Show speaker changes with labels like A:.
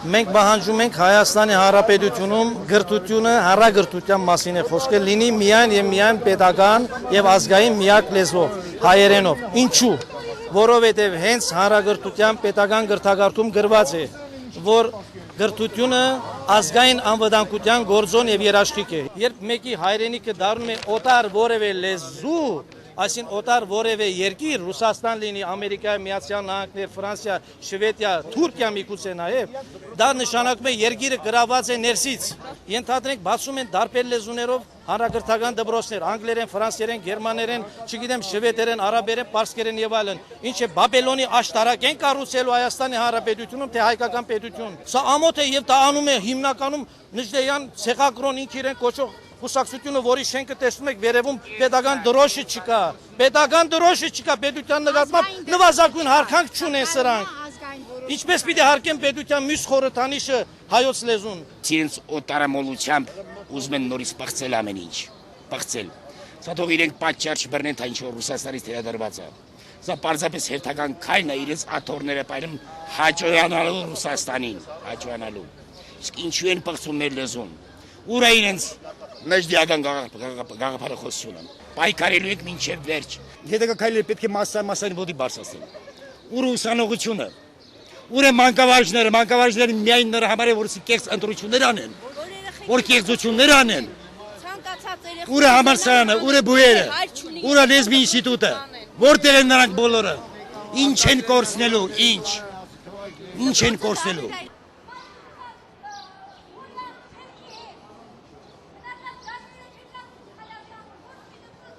A: Մենք պահանջում ենք Հայաստանի Հանրապետությունում գրթությունը հանրագրթության մասին է խոսքը լինի միայն եւ միայն պետական եւ ազգային միակ լեզվով հայերենով։ Ինչու՞։ Որովհետեւ հենց հանրագրթության պետական գրթակարգում գրված է, որ գրթությունը ազգային անվտանգության գործոն եւ երաշխիք է։ Երբ մեկի հայրենիքը դառնում է օտար որևէ լեզու, այսին օտար որևէ երկիր, Ռուսաստան լինի, Ամերիկա, Միացյալ Նահանգներ, Ֆրանսիա, Շվեդիա, Թուրքիա միգուցե նաև, դա նշանակում է երկիրը գրաված է ներսից։ Ենթադրենք բացում են տարբեր լեզուներով հանրագրթական դպրոցներ, անգլերեն, ֆրանսերեն, գերմաներեն, չգիտեմ, շվեդերեն, արաբերեն, պարսկերեն եւ այլն։ Ինչ է Բաբելոնի աշտարակ են կառուցելու Հայաստանի Հանրապետությունում, թե հայկական պետություն։ Սա ամոթ է եւ դա անում է հիմնականում Նժդեյան ցեղակրոն ինք իրեն կոչող Կուսակցությունը, որի շենքը տեսնում եք վերևում պետական դրոշը չկա, պետական դրոշը չկա, պետության նկատմամբ նվազագույն հարկանք չունեն սրանք։ Ինչպես պիտի հարկեն պետության մյուս խորհրդանիշը հայոց լեզուն։
B: Իրենց օտարամոլությամբ ուզում են նորից բացել ամեն ինչ, բացել։ Սա թող իրենք պատճառ չբռնեն, թե ինչ որ Ռուսաստանից վերադրված է։ Սա պարզապես հերթական քայլն է իրենց աթոռները պայրում հաջողանալու Ռուսաստանին, հաջողանալու։ Իսկ ինչու են բացում մեր լեզուն։ Ուր է իրենց Նժդեական գաղափարախոսությունը։ Պայքարելու ենք մինչև վերջ։ Հետագա քայլերը պետք է մասսային ոտի բարձրացնել։ Ուր ուսանողությունը։ Ուր է մանկավարժները միայն նրա համար է, որ կեղծ ընտրություններ անեն, որ կեղծություններ անեն։ Ուր է համալսարանը, ուր է բույերը, ուր է լեզվի ինստիտուտը, որտեղ են նրանք բոլորը։ Ինչ են կորցնելու, ինչ են կորցնելու։